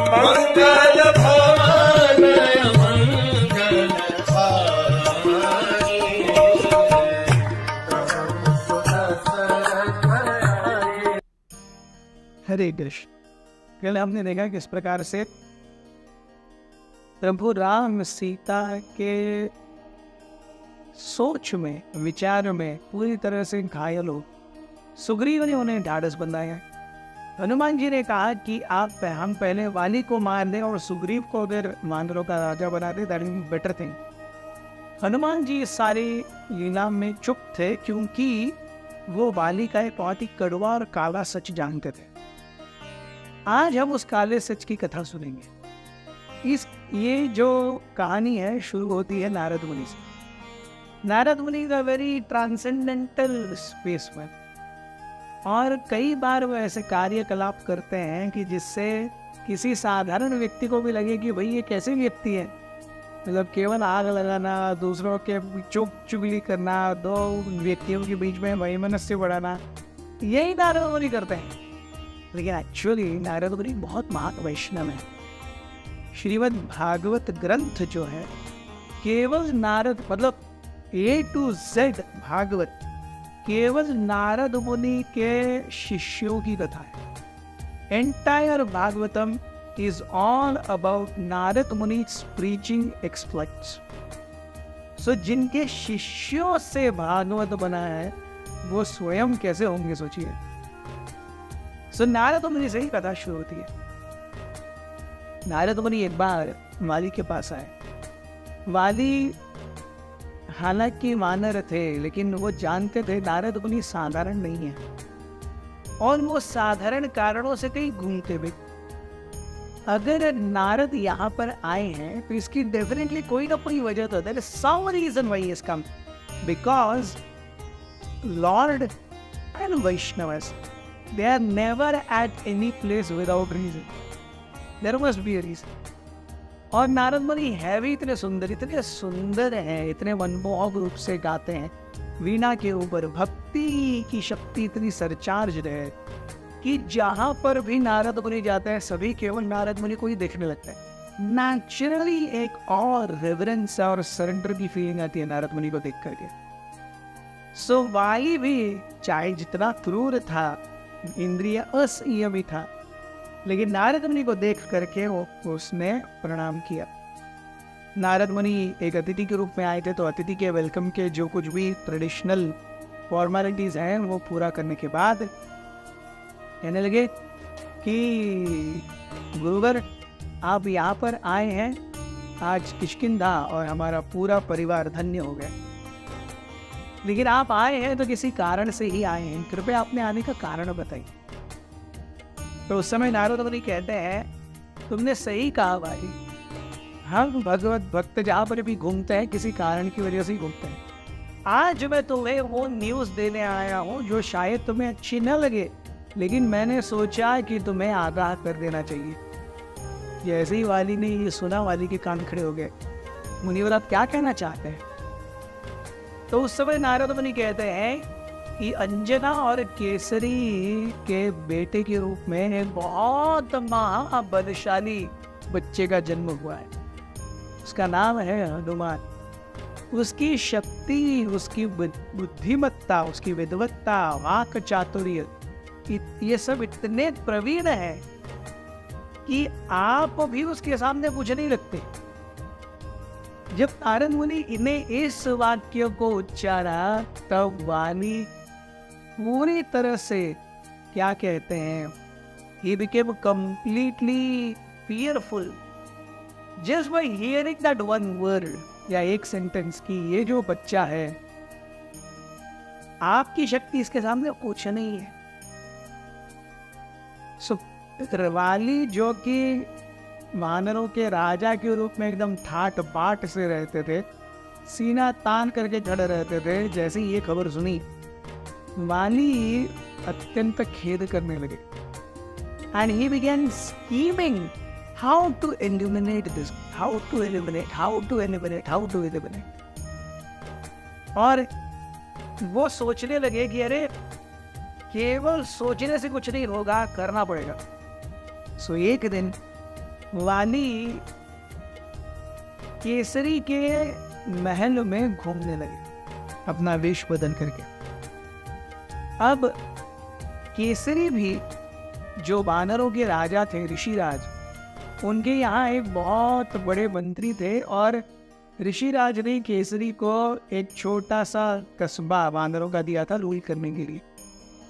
मंगल भवन मंगल हारी। हरे कृष्ण। कल हमने देखा किस प्रकार से प्रभु राम सीता के सोच में, विचार में पूरी तरह से घायल हो सुग्रीव ने उन्हें ढाढ़स बंधाया। हनुमान जी ने कहा कि हम पहले वाली को मार दें और सुग्रीव को उधर वानरों का राजा बना दें, that is better thing. Hanuman ji इस सारी लीला में चुप थे क्योंकि वो वाली का एक बहुत ही कड़वा और काला सच जानते थे। आज हम उस काले सच की कथा सुनेंगे। ये जो कहानी है शुरू होती है नारद मुनि से। नारद मुनि का वेरी ट्रांसेंडेंटल स्पेसमैन, और कई बार वो ऐसे कार्यकलाप करते हैं कि जिससे किसी साधारण व्यक्ति को भी लगे कि भाई ये कैसे व्यक्ति है। मतलब केवल आग लगाना, दूसरों के चुगली करना, दो व्यक्तियों के बीच में वैमनस्य बढ़ाना, यही नारद मुनि करते हैं। लेकिन एक्चुअली नारद मुनि बहुत महान वैष्णव है। श्रीमद् भागवत ग्रंथ जो है केवल नारद, मतलब A to Z भागवत केवल नारद मुनि के शिष्यों की कथा है। Entire Bhagavatam is all about Narad मुनि प्रीचिंग एक्सप्लेट्स। सो जिनके शिष्यों से भागवत बना है वो स्वयं कैसे होंगे सोचिए। सो नारद मुनि से ही कथा शुरू होती है। नारद मुनि एक बार वाली के पास आए। वाली हालांकि वानर थे, लेकिन वो जानते थे नारद मुनि साधारण नहीं है और वो साधारण कारणों से कहीं घूमते भी। अगर नारद यहाँ पर आए हैं तो इसकी डेफिनेटली कोई ना कोई वजह तो है। Some reason why he has come, because lord and Vaishnavas they are never at any place without reason. There must be a reason. और नारद मुनि है भी इतने सुंदर हैं, इतने मनमोहक रूप से गाते हैं। वीणा के ऊपर भक्ति की शक्ति इतनी सरचार्ज है कि जहाँ पर भी नारद मुनि जाते हैं सभी केवल नारद मुनि को ही देखने लगते हैं। नेचुरली एक और रेवरेंस और सरेंडर की फीलिंग आती है नारद मुनि को देख करके। सो वाली भी चाहे जितना क्रूर था, इंद्रिय असंयमी था, लेकिन नारद मुनि को देख करके उसने प्रणाम किया। नारद मुनि एक अतिथि के रूप में आए थे, तो अतिथि के वेलकम के जो कुछ भी ट्रेडिशनल फॉर्मेलिटीज हैं वो पूरा करने के बाद कहने लगे कि गुरुवर आप यहाँ पर आए हैं, आज किष्किंधा और हमारा पूरा परिवार धन्य हो गया। लेकिन आप आए हैं तो किसी कारण से ही आए हैं, कृपया अपने आने का कारण बताइए। तो उस समय नारद मुनि कहते हैं तुमने सही कहा भाई, हम भगवत भक्त जहाँ पर भी घूमते हैं किसी कारण की वजह से ही घूमते हैं। आज मैं तुम्हें वो न्यूज़ देने आया हूँ जो शायद तुम्हें अच्छी न लगे, लेकिन मैंने सोचा कि तुम्हें आगाह कर देना चाहिए। जैसे ही वाली ने ये सुना, वाली के कान खड़े हो गए। मुनिवर आप क्या कहना चाहते हैं? तो उस समय नारद मुनि कहते हैं कि अंजना और केसरी के बेटे के रूप में एक बहुत महाबलशाली बच्चे का जन्म हुआ है। उसका नाम है हनुमान। उसकी शक्ति, उसकी बुद्धिमत्ता, उसकी विद्वत्ता, वाक चातुर्य, ये सब इतने प्रवीण है कि आप भी उसके सामने कुछ नहीं लगते। जब नारद मुनि इन्हें इस वाक्य को उच्चारा तब वाली पूरी तरह से क्या कहते हैं, he became completely fearful just by hearing that one word, या एक सेंटेंस की ये जो बच्चा है आपकी शक्ति इसके सामने कुछ नहीं है। सो वाली जो कि वानरों के राजा के रूप में एकदम ठाट बाट से रहते थे, सीना तान करके खड़े रहते थे, जैसे ये खबर सुनी वाली अत्यंत खेद करने लगे। And he began scheming how to eliminate this, how to eliminate, how to eliminate, how to eliminate. और वो सोचने लगे कि अरे केवल सोचने से कुछ नहीं होगा, करना पड़ेगा। सो एक दिन वाली केसरी के महल में घूमने लगे अपना वेश बदल करके। अब केसरी भी जो वानरों के राजा थे, ऋषिराज, उनके यहाँ एक बहुत बड़े मंत्री थे और ऋषिराज ने केसरी को एक छोटा सा कस्बा वानरों का दिया था रूल करने के लिए।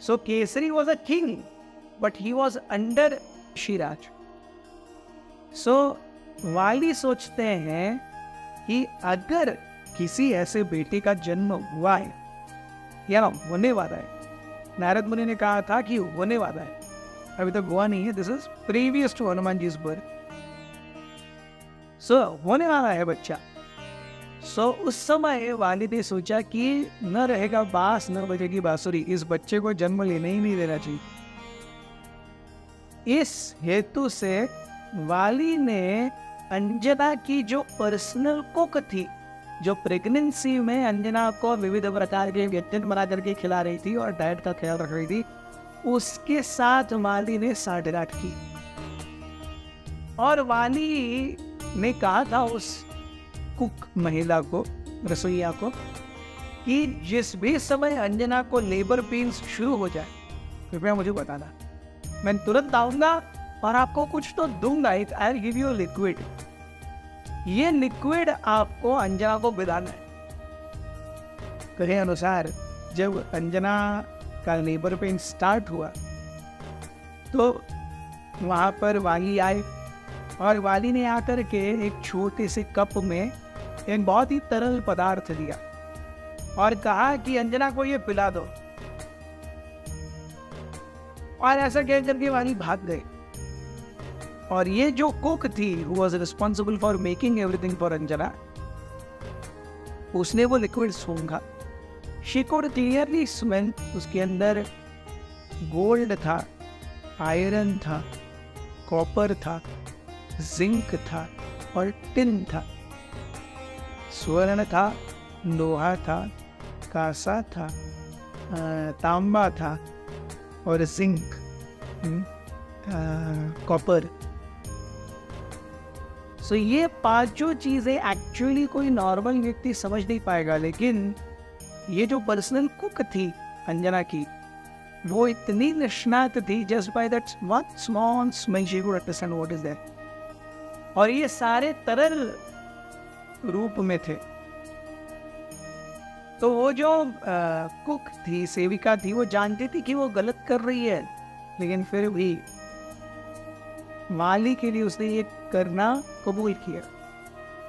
So Kesari was a king but he was under Rishiraj. So Vali सोचते हैं कि अगर किसी ऐसे बेटे का जन्म हुआ है या होने वाला है, नारद मुनि ने कहा था कि होने वाला है, अभी तक हुआ नहीं है, this is previous to Hanuman ji birth. So होने वाला है बच्चा। सो उस समय वाली ने सोचा कि न रहेगा बांस न बजेगी बांसुरी, इस बच्चे को जन्म लेने ही नहीं देना चाहिए। इस हेतु से वाली ने अंजना की जो पर्सनल कुक थी, जो प्रेगनेंसी में अंजना को विविध प्रकार के व्यंजन बना करके खिला रही थी और डाइट का ख्याल रख रही थी, उसके साथ वाली ने साठगांठ की। और वाली ने कहा था उस कुक महिला को, रसोइया को, कि जिस भी समय अंजना को लेबर पेन्स शुरू हो जाए कृपया मुझे बताना, मैं तुरंत आऊंगा और आपको कुछ तो दूंगा, आई गिव यू लिक्विड। ये लिक्विड आपको अंजना को पिलाना है। कहे अनुसार जब अंजना का लेबर पेन स्टार्ट हुआ तो वहाँ पर वाली आए और वाली ने आकर के एक छोटे से कप में एक बहुत ही तरल पदार्थ दिया और कहा कि अंजना को ये पिला दो। और ऐसा कह करके वाली भाग गए। और ये जो कुक थी who was responsible for making everything for Anjana, उसने वो liquid सूंघा। She could clearly smell, उसके अंदर गोल्ड था, आयरन था, कॉपर था, जिंक था और टिन था, स्वर्ण था, लोहा था, कांसा था, तांबा था और जिंक, कॉपर। सो ये पांचों चीजें एक्चुअली कोई नॉर्मल व्यक्ति समझ नहीं पाएगा, लेकिन ये जो पर्सनल कुक थी अंजना की, वो इतनी निष्णात थी, just by that one small smell she could understand what is that. और ये सारे तरल रूप में थे। तो वो जो कुक थी, सेविका थी, वो जानती थी कि वो गलत कर रही है, लेकिन फिर भी वाली के लिए उसने ये करना कबूल किया।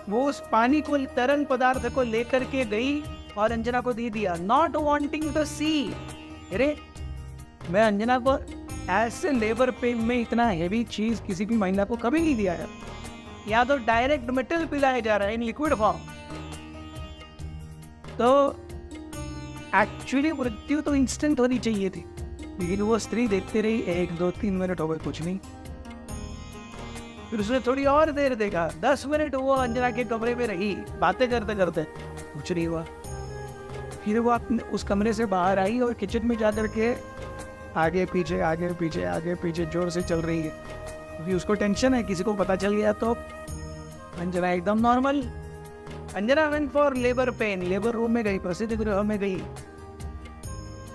वो उस पानी को, तरल पदार्थ को लेकर के गई और अंजना को दे दिया, नॉट वांटिंग टू सी। अरे मैं अंजना को ऐसे लेबर पेन में इतना हेवी चीज किसी भी महिला को कभी नहीं दिया है, या तो डायरेक्ट मेटल पिलाया जा रहा है इन लिक्विड फॉर्म। तो एक्चुअली मृत्यु तो इंस्टेंट होनी चाहिए थी, लेकिन वो स्त्री देखते रही, 1 2 3 मिनट हो गए, कुछ नहीं। फिर उसने थोड़ी और देर देखा, 10 मिनट वो अंजना के कमरे में रही, बातें करते करते, कुछ नहीं हुआ। फिर वो अपने उस कमरे से बाहर आई और किचन में जाकर के आगे पीछे आगे पीछे आगे पीछे जोर से चल रही है, क्योंकि उसको टेंशन है, किसी को पता चल गया तो। अंजना एकदम normal. Anjana went for labour pain, labour room में गई, प्रसिद्ध गृह में गई।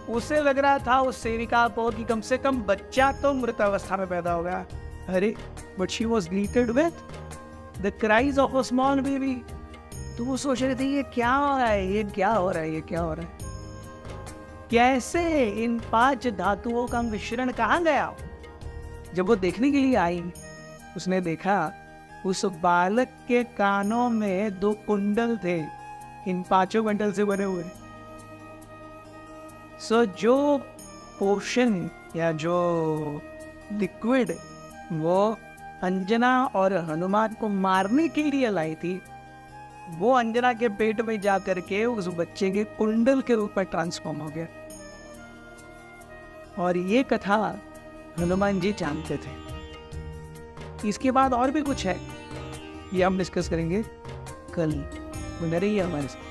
उसे लग रहा था उस सेविका को कि कम से कम बच्चा तो मृत अवस्था में पैदा होगा। अरे but she was greeted with the cries of a small baby. तो वो सोच रहे थे ये क्या हो रहा है, ये क्या हो रहा है, ये क्या हो रहा है, कैसे इन 5 धातुओं का मिश्रण कहाँ गया। जब वो देखने के लिए आई, उसने देखा उस बालक के कानों में 2 कुंडल थे, इन 5 कुंडल से बने हुए। सो जो पोशन या जो लिक्विड वो अंजना और हनुमान को मारने के लिए लाई थी, वो अंजना के पेट में जा करके उस बच्चे के कुंडल के रूप में ट्रांसफॉर्म हो गया। और ये कथा हनुमान जी जानते थे। इसके बाद और भी कुछ है, ये हम डिस्कस करेंगे कल। बने रहिए हमारे साथ।